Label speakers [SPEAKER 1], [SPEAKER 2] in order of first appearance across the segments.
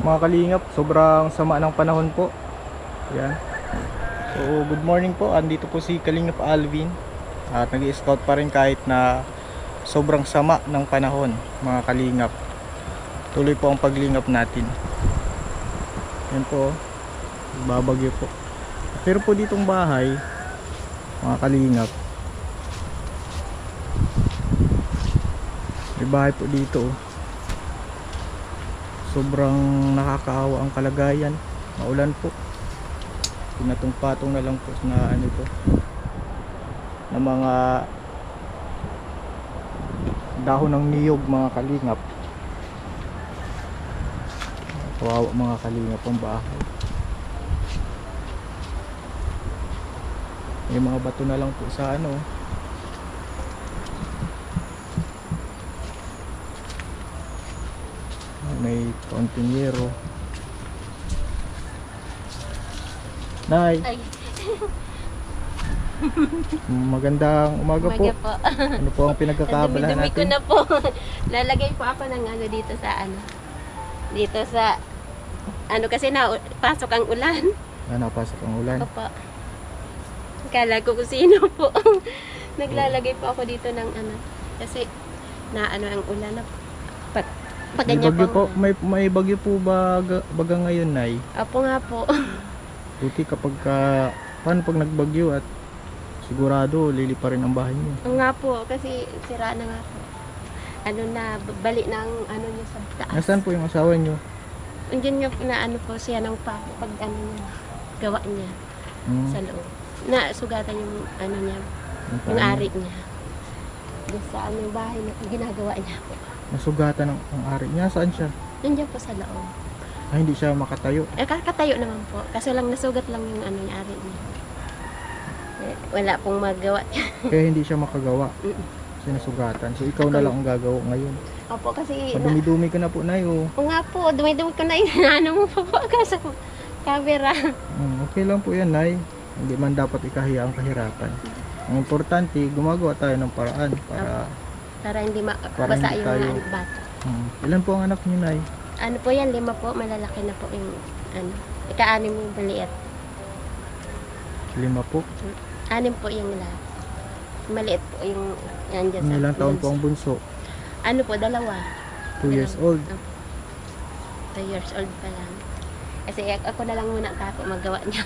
[SPEAKER 1] Mga kalingap, sobrang sama ng panahon po. Yan. So good morning po, andito po si Kalingap Alvin. At nag-i-scout pa rin kahit na sobrang sama ng panahon, mga kalingap. Tuloy po ang paglingap natin. Yan po, babagyo po. Pero po ditong bahay, mga kalingap, may bahay po dito. Sobrang nakakaawa ang kalagayan. Maulan po. Pinatong-patong na lang po na ano ito, na mga dahon ng niyog, mga kalingap. Kawawa mga kalingap ang bahay. May mga bato na lang po sa ano. May konting yero. Nay,
[SPEAKER 2] Ay,
[SPEAKER 1] magandang umaga po.
[SPEAKER 2] umaga po.
[SPEAKER 1] Ano po ang pinagkakabalahan
[SPEAKER 2] Dumi-dumi ko
[SPEAKER 1] natin?
[SPEAKER 2] na po. Lalagay po ako ng ano dito sa ano. Dito sa ano kasi na pasok ang ulan.
[SPEAKER 1] Napasok ang ulan.
[SPEAKER 2] Opo. Kala ko kung sino po. Naglalagay po ako dito ng ano. Kasi na ano ang ulan na pag
[SPEAKER 1] May
[SPEAKER 2] ganyan
[SPEAKER 1] bagyo po,
[SPEAKER 2] po.
[SPEAKER 1] may bagyo po baga ngayon, Nay.
[SPEAKER 2] Opo nga po.
[SPEAKER 1] Buti kapag paano pag nagbagyo at sigurado lilipa rin ang bahay niyo.
[SPEAKER 2] Oo nga po kasi sira na nga po. Ano na balik ng ano niya sa taas.
[SPEAKER 1] Nasaan po yung asawa niyo?
[SPEAKER 2] Andiyan niya na ano po siya ng pag ano niya, gawa niya sa loob. Na sugatan yung ano niya, yung ari niya. Doon sa ano bahay na ginagawa niya po.
[SPEAKER 1] Nasugatan ang ari niya. Saan siya?
[SPEAKER 2] Nandiyan po sa loob.
[SPEAKER 1] Hindi siya makatayo.
[SPEAKER 2] Kakatayo naman po. Kaso lang nasugat lang yung ano yung ari niya. Wala pong magawa.
[SPEAKER 1] Kaya hindi siya makagawa.
[SPEAKER 2] Mm.
[SPEAKER 1] Kasi nasugatan. So ikaw na lang ang gagawa ngayon.
[SPEAKER 2] Opo kasi
[SPEAKER 1] Madumi-dumi ka na po, Nay. Oh.
[SPEAKER 2] oo nga po, dumi-dumi ko na ano mo po kasi camera.
[SPEAKER 1] Okay lang po yan, Nay. Hindi man dapat ikahiya ang kahirapan. Ang importante, gumagawa tayo ng paraan
[SPEAKER 2] Para hindi
[SPEAKER 1] Para
[SPEAKER 2] mabasa
[SPEAKER 1] hindi
[SPEAKER 2] yung
[SPEAKER 1] tayo-
[SPEAKER 2] mga bata.
[SPEAKER 1] Ilan po ang anak niyo, Nay?
[SPEAKER 2] Ano po yan, 5 po, malalaki na po yung ano. Ika-anim yung maliit.
[SPEAKER 1] 5 po.
[SPEAKER 2] 6 po yung lahat. Maliit po yung yan dyan sa
[SPEAKER 1] Ilang taon po
[SPEAKER 2] bunso.
[SPEAKER 1] ang bunso?
[SPEAKER 2] Ano po, 2.
[SPEAKER 1] 2 years old.
[SPEAKER 2] 2 years old pa lang. Kasi ako na lang muna kako magawa niya.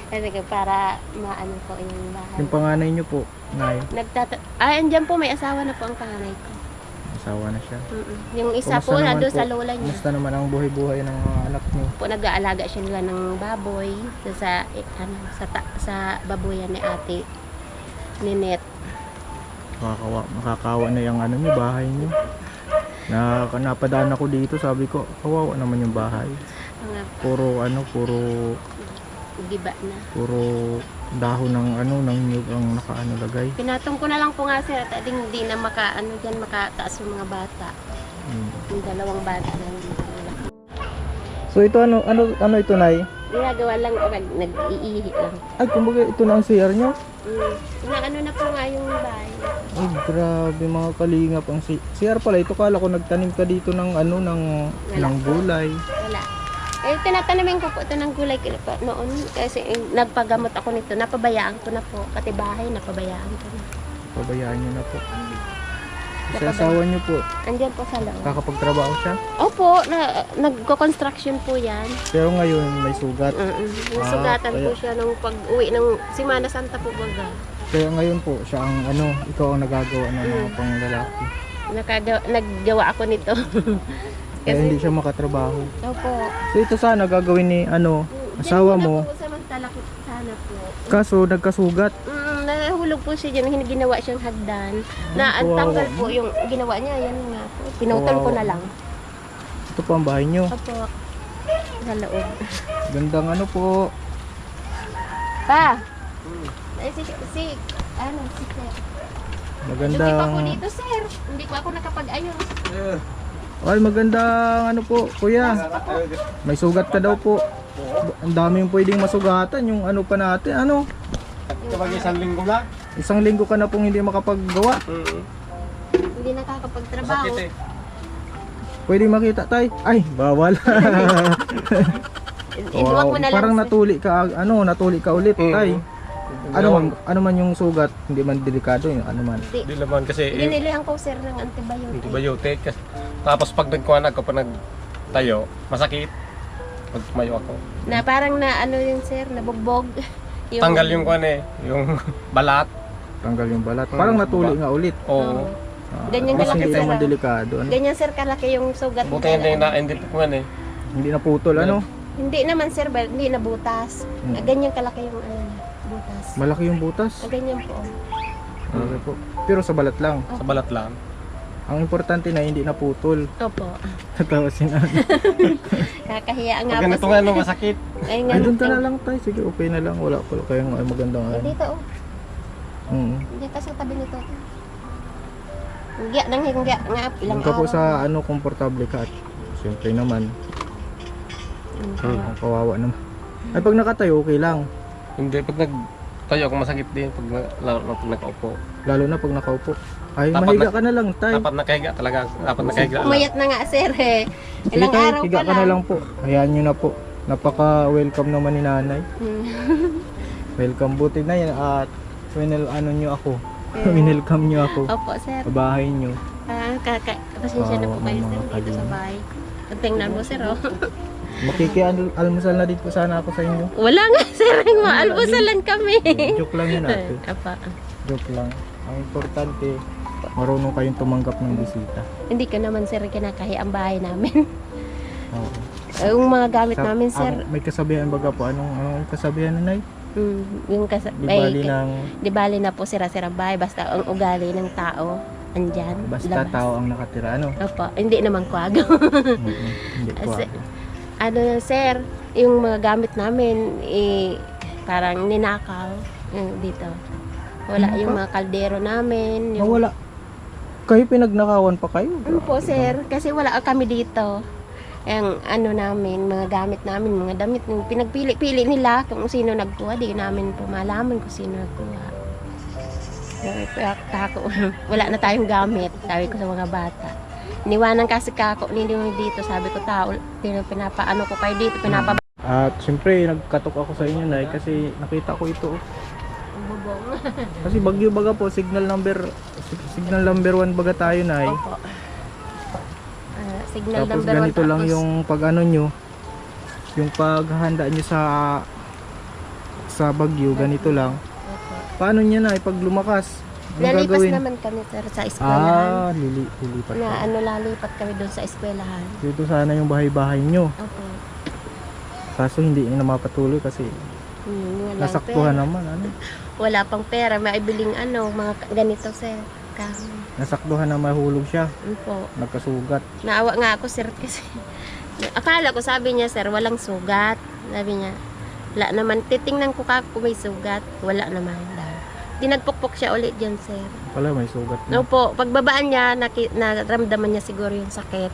[SPEAKER 2] Kasi para maano po yung bahay.
[SPEAKER 1] Yung panganay niyo po, Nay,
[SPEAKER 2] andyan po, may asawa na po ang panganay ko.
[SPEAKER 1] asawa na siya.
[SPEAKER 2] Yung isa
[SPEAKER 1] Kumusta
[SPEAKER 2] po,
[SPEAKER 1] naman
[SPEAKER 2] nandun
[SPEAKER 1] po?
[SPEAKER 2] sa lola niya.
[SPEAKER 1] Kumusta naman ang buhay-buhay ng mga anak niyo?
[SPEAKER 2] Po, nag-aalaga siya nila ng baboy sa sa baboyan ni ate Ninette.
[SPEAKER 1] Makakawa na yung ano niyo, bahay niyo. Napadaan ako dito, sabi ko, kawawa naman yung bahay.
[SPEAKER 2] Mga
[SPEAKER 1] Puro
[SPEAKER 2] giba na.
[SPEAKER 1] dahon ng ng niyog ang nakaano lagay.
[SPEAKER 2] Pinatong ko na lang po nga sir at hindi na makataas yung mga bata. Yung 2 bata na hindi nila.
[SPEAKER 1] So ito ano ito, Nay?
[SPEAKER 2] Ginagawa lang o nag-iihi lang.
[SPEAKER 1] Ay, kumbaga ito na ang CR niyo?
[SPEAKER 2] Ano na po nga yung bahay.
[SPEAKER 1] Ay, grabe mga kalingap ang CR pala. Ito kala ko nagtanim ka dito ng ng gulay.
[SPEAKER 2] Wala. Tinatanamin ko po ito ng gulay noon kasi nagpagamot ako nito. Napabayaan ko na po. Pati bahay, napabayaan ko na.
[SPEAKER 1] Pabayaan niyo na po. Sa asawa niyo po,
[SPEAKER 2] Andyan po sa loob.
[SPEAKER 1] kakapagtrabaho siya.
[SPEAKER 2] Opo, nagko-construction po yan.
[SPEAKER 1] Pero ngayon may sugat.
[SPEAKER 2] Yung sugatan po
[SPEAKER 1] kaya-
[SPEAKER 2] siya nung pag-uwi ng Semana Santa po baga.
[SPEAKER 1] Kaya ngayon po siya ang ikaw ang nagagawa ng mga panglalaki.
[SPEAKER 2] Naggawa ako nito.
[SPEAKER 1] Kaya hindi siya makatrabaho.
[SPEAKER 2] Opo.
[SPEAKER 1] So ito sana gagawin ni asawa mo.
[SPEAKER 2] Diyan po sa magtalakot sana po.
[SPEAKER 1] Kaso nagkasugat.
[SPEAKER 2] Nahulog po siya dyan. Ginawa siyang hagdan. Na ang
[SPEAKER 1] kawawa
[SPEAKER 2] tanggal
[SPEAKER 1] mo.
[SPEAKER 2] po yung ginawa niya. Yan nga po. Pinutol ko
[SPEAKER 1] Kawawa
[SPEAKER 2] na lang.
[SPEAKER 1] Ito po ang bahay niyo.
[SPEAKER 2] Opo. Sa loob.
[SPEAKER 1] Gandang po.
[SPEAKER 2] Pa! Ay, si sir. Hindi pa po
[SPEAKER 1] Magandang
[SPEAKER 2] dito, sir. Hindi pa ako nakapag-ayos.
[SPEAKER 1] Ay, magandang po, kuya. May sugat ka daw po. Ang daming pwedeng masugatan yung pa natin.
[SPEAKER 3] Kapag 1 linggo lang.
[SPEAKER 1] 1 linggo ka na pong hindi makapaggawa.
[SPEAKER 2] Hindi nakakapagtrabaho.
[SPEAKER 3] Sakit eh.
[SPEAKER 1] Pwede makita tay. Ay, bawal.
[SPEAKER 2] Iluwag mo na lang.
[SPEAKER 1] Parang
[SPEAKER 2] sir.
[SPEAKER 1] natuli ka ulit
[SPEAKER 3] Mm.
[SPEAKER 1] tay. Ano man yung sugat, hindi man delikado yung ano man.
[SPEAKER 2] Hindi.
[SPEAKER 3] Hindi naman kasi
[SPEAKER 2] Binilihan ko sir ng antibiotic.
[SPEAKER 3] antibiotic. Tapos pag nagkuhan ako, pag nagtayo, masakit. Pag tumayo ako.
[SPEAKER 2] Na parang na ano yun sir, nabugbog.
[SPEAKER 3] Tanggal yung kuhan eh, yung balat.
[SPEAKER 1] Tanggal yung balat. Parang natuli nga ulit.
[SPEAKER 3] Oo.
[SPEAKER 2] Ganyan
[SPEAKER 1] Mas
[SPEAKER 2] kalaki
[SPEAKER 1] hindi
[SPEAKER 2] sir.
[SPEAKER 1] naman delikado. Ano?
[SPEAKER 2] Ganyan sir kalaki yung sugat.
[SPEAKER 3] Buti hindi po kuhan eh.
[SPEAKER 1] Hindi naputol ano.
[SPEAKER 2] Hindi naman sir, hindi nabutas. Ganyan kalaki yung ano, butas.
[SPEAKER 1] Malaki yung butas.
[SPEAKER 2] Ganyan po.
[SPEAKER 1] Malaki po. Pero sa balat lang.
[SPEAKER 3] Sa balat lang.
[SPEAKER 1] Ang importante na hindi naputol.
[SPEAKER 2] Opo.
[SPEAKER 1] Tatawa si nanay.
[SPEAKER 2] Kakahiya nga
[SPEAKER 3] Pag
[SPEAKER 2] po.
[SPEAKER 3] ganito nga no, masakit.
[SPEAKER 2] Ay,
[SPEAKER 1] Ay, doon ka na lang tayo. Sige, okay na lang. Wala pala kayong magandang ano.
[SPEAKER 2] Dito oh. Diyan ka sa tabi nito. Hingga nang hingga nga ilang
[SPEAKER 1] Doon ka po
[SPEAKER 2] araw.
[SPEAKER 1] sa ano, komportable ka. At siyempre naman, ang kawawa naman. Ay, pag nakatayo, okay lang.
[SPEAKER 3] Hindi, pag nagtayo ako masakit din lalo na pag nakaupo.
[SPEAKER 1] Lalo na pag nakaupo. Ay,
[SPEAKER 3] Dapat
[SPEAKER 1] mahiga ka na lang, tay.
[SPEAKER 3] Dapat nakahiga talaga. Dapat nakahiga lang.
[SPEAKER 2] Umayat na nga sir eh.
[SPEAKER 1] Sige,
[SPEAKER 2] Ilang
[SPEAKER 1] tay,
[SPEAKER 2] araw
[SPEAKER 1] higa
[SPEAKER 2] pa
[SPEAKER 1] ka na lang po. Hayaan nyo na po. Napaka-welcome naman ni nanay. Welcome, buti na yan. At ano nyo ako. Winelcome nyo ako.
[SPEAKER 2] Opo sir.
[SPEAKER 1] Sa bahay nyo.
[SPEAKER 2] Pasensya na po
[SPEAKER 1] Kawawa
[SPEAKER 2] kayo
[SPEAKER 1] mga
[SPEAKER 2] sir dito sa
[SPEAKER 1] kalingap.
[SPEAKER 2] bahay. Tingnan mo sir oh.
[SPEAKER 1] Makikialmusal na din po sana ako sa inyo.
[SPEAKER 2] Wala nga sir, maalbusalan kami.
[SPEAKER 1] Joke lang yun ate.
[SPEAKER 2] Apa.
[SPEAKER 1] Joke lang. Ang importante, marunong kayong tumanggap ng bisita.
[SPEAKER 2] Hindi ka naman sir kinakahi ang bahay namin.
[SPEAKER 1] Oo.
[SPEAKER 2] Yung mga gamit namin sir.
[SPEAKER 1] May kasabihan baga po. Anong kasabihan nanay?
[SPEAKER 2] Yung
[SPEAKER 1] Di bali ng
[SPEAKER 2] di bali na po sira-sira bahay basta ang ugali ng tao andyan.
[SPEAKER 1] basta
[SPEAKER 2] labas.
[SPEAKER 1] tao ang nakatira, ano?
[SPEAKER 2] Opo, hindi naman kwago.
[SPEAKER 1] Hindi po.
[SPEAKER 2] Kasi, ano sir, yung mga gamit namin parang ninakaw dito. Wala yung mga kaldero namin. Yung,
[SPEAKER 1] Nawala. Kayo pinagnakawan pa kayo?
[SPEAKER 2] ano po sir, kasi wala kami dito. Ang ano namin, mga gamit namin, mga damit, yung pinagpili-pili nila kung sino nagkuha, di namin po malaman kung sino nagkuha. Kako, wala na tayong gamit, sabi ko sa mga bata. Niwanan kasi kako ninyo dito, sabi ko tao, pinapaano ko kayo dito,
[SPEAKER 1] At siyempre, nagkatok ako sa inyo, Nay, kasi nakita ko ito.
[SPEAKER 2] bubong.
[SPEAKER 1] Kasi Bagyo baga po, signal number 1 baga tayo, Nay.
[SPEAKER 2] Opo. Signal
[SPEAKER 1] Tapos
[SPEAKER 2] number 1
[SPEAKER 1] ganito lang yung pag ano nyo, yung paghahanda nyo sa Bagyo, ganito lang. Paano nyo na, pag lumakas, anong
[SPEAKER 2] Lalipas
[SPEAKER 1] gagawin?
[SPEAKER 2] naman kami sir sa eskwelahan.
[SPEAKER 1] Lilipat
[SPEAKER 2] Na
[SPEAKER 1] ka.
[SPEAKER 2] ano, lalipat kami doon sa eskwelahan.
[SPEAKER 1] Dito sana yung bahay-bahay nyo.
[SPEAKER 2] Opo.
[SPEAKER 1] Kaso hindi na mapatuloy kasi
[SPEAKER 2] Walang
[SPEAKER 1] nasaktuhan
[SPEAKER 2] pera.
[SPEAKER 1] naman. Ano?
[SPEAKER 2] Wala pang pera, maibiling ano, mga ganito sir. Kahoy.
[SPEAKER 1] Nasaktuhan na mahulog siya.
[SPEAKER 2] Ano po.
[SPEAKER 1] Nagkasugat.
[SPEAKER 2] Naawa nga ako sir kasi akala ko sabi niya sir walang sugat. Sabi niya wala naman, titingnan ko kung may sugat. Wala naman daw. Dinagpukpok siya ulit dyan sir.
[SPEAKER 1] Pala may sugat
[SPEAKER 2] No
[SPEAKER 1] na.
[SPEAKER 2] po, pagbabaan niya, naramdaman niya siguro yung sakit.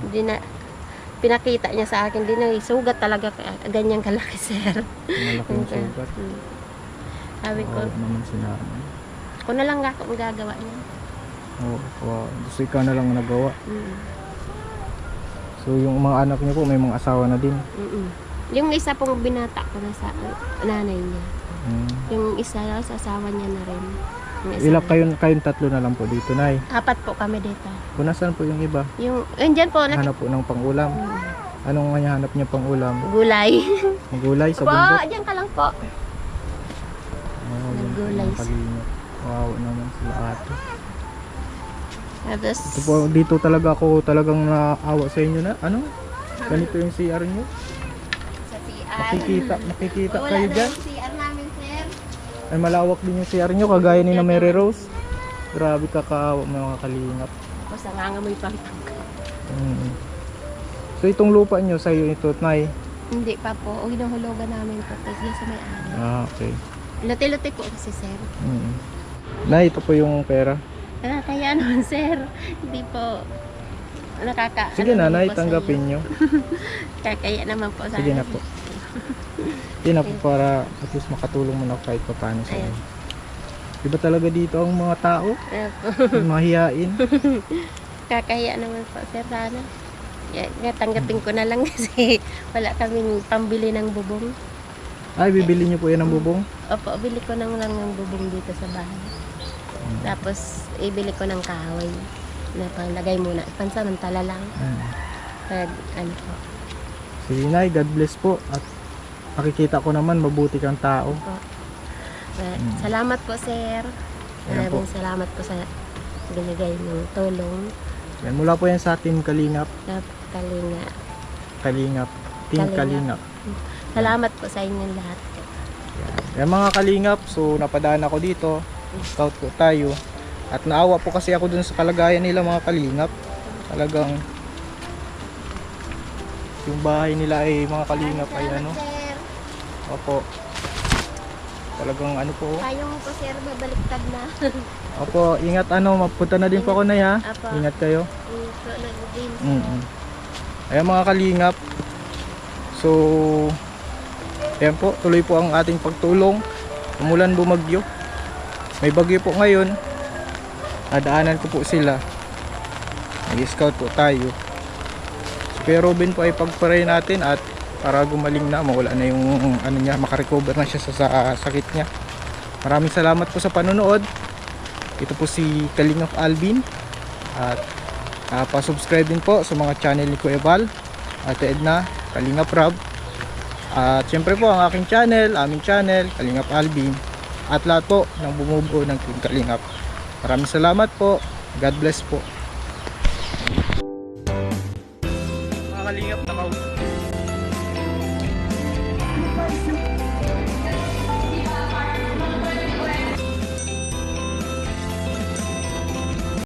[SPEAKER 2] Hindi na, pinakita niya sa akin, di na sugat talaga, ganyan kalaki sir.
[SPEAKER 1] Malaki yung sugat.
[SPEAKER 2] Sabi ko,
[SPEAKER 1] Oo naman sinabi.
[SPEAKER 2] ako na lang ako magagawa niya.
[SPEAKER 1] Oo, gusto ikaw na lang nagawa.
[SPEAKER 2] Mm.
[SPEAKER 1] So yung mga anak niyo po may mga asawa na din.
[SPEAKER 2] Yung isa pong binata ko na sa nanay niya. Yung isa sa asawa niya na rin. Yung isa
[SPEAKER 1] Ilang kayong tatlo na lang po dito, Nay.
[SPEAKER 2] 4 po kami dito.
[SPEAKER 1] Kung nasaan po yung iba?
[SPEAKER 2] Yung, andyan po,
[SPEAKER 1] Hanap po ng pangulam. Anong hanap niya pangulam?
[SPEAKER 2] gulay.
[SPEAKER 1] Magulay sa
[SPEAKER 2] Po,
[SPEAKER 1] bundok?
[SPEAKER 2] andyan ka lang po.
[SPEAKER 1] Oo,
[SPEAKER 2] Naggulay
[SPEAKER 1] yung kalingap. Wow naman sila ate.
[SPEAKER 2] Tapos,
[SPEAKER 1] Ito po, dito talaga ako talagang naawa sa inyo na ano? Ganito yung CR nyo.
[SPEAKER 2] sa CR.
[SPEAKER 1] Makikita
[SPEAKER 2] Wala
[SPEAKER 1] kayo
[SPEAKER 2] na
[SPEAKER 1] dyan.
[SPEAKER 2] yung CR namin, sir.
[SPEAKER 1] Ay malawak din yung CR nyo kagaya ni na Mary Rose. Grabe kakaawa mga kalingap.
[SPEAKER 2] Tapos, nangangamoy pampang.
[SPEAKER 1] So itong lupa nyo sa'yo ito, Nay.
[SPEAKER 2] Hindi pa po. O, hinuhulugan namin po. Kasi sa may-ari.
[SPEAKER 1] Okay.
[SPEAKER 2] Lote-lote po kasi, sir.
[SPEAKER 1] Nay, ito po yung pera.
[SPEAKER 2] Kaya naman, sir. Hindi po
[SPEAKER 1] Sige
[SPEAKER 2] ano
[SPEAKER 1] Nay,
[SPEAKER 2] po sa
[SPEAKER 1] tanggapin nyo.
[SPEAKER 2] iyo. Kaya naman po sa
[SPEAKER 1] Sige na
[SPEAKER 2] akin.
[SPEAKER 1] po. Yun na po para at least makatulong mo na kahit pa paano sa
[SPEAKER 2] Ayan.
[SPEAKER 1] inyo. Diba talaga dito ang mga tao?
[SPEAKER 2] Ayan po.
[SPEAKER 1] Yung mahihain.
[SPEAKER 2] Kakahiya naman po, sir. Sana. Tanggapin ko na lang kasi wala kaming pambili ng bubong.
[SPEAKER 1] Ay, bibili niyo po yan ng bubong?
[SPEAKER 2] Opo, bili ko lang ng bubong dito sa bahay. Tapos, ibili ko ng kahoy na panglagay muna. Pansamantala lang. Pag, ano po.
[SPEAKER 1] Sige Nay, God bless po. At nakikita ko naman mabuti kang tao.
[SPEAKER 2] Po. Salamat po, sir.
[SPEAKER 1] Ayan po.
[SPEAKER 2] Maraming salamat po sa binigay ng tulong.
[SPEAKER 1] Yan, mula po yan sa Team Kalingap.
[SPEAKER 2] Sa Kalinga.
[SPEAKER 1] Kalingap. Team
[SPEAKER 2] Kalingap.
[SPEAKER 1] Kalingap.
[SPEAKER 2] Salamat po sa inyong lahat.
[SPEAKER 1] Yan mga Kalingap, so napadaan ako dito. Scout po tayo. At naawa po kasi ako dun sa kalagayan nila mga Kalingap. Talagang yung bahay nila ay mga Kalingap ay ano.
[SPEAKER 2] Sir.
[SPEAKER 1] Opo. Talagang ano po.
[SPEAKER 2] Payong po, sir. Babaliktad na.
[SPEAKER 1] Opo, ingat ano, mapunta na din po ako na ha.
[SPEAKER 2] Apo.
[SPEAKER 1] Ingat kayo.
[SPEAKER 2] Ito, nag-game.
[SPEAKER 1] Ayan mga Kalingap. So, ayan po, tuloy po ang ating pagtulong. Umulan, bumagyo. May bagyo po ngayon. Nadaanan ko po sila. Nag-scout po tayo. Si Kuya Robin po ay pagparay natin at para gumaling na, mawala na yung ano niya, makarecover na siya sa sakit niya. Maraming salamat po sa panonood. Ito po si Kalingap Alvin. At pa-subscribe din po sa mga channel ni Kuya Val, Ate Edna, Kalingap Rob. At syempre po ang aking channel, aming channel, Kalingap Alvin. At lahat po ng bumubuo ng Team Kalingap. Maraming salamat po. God bless po. Mga Kalingap,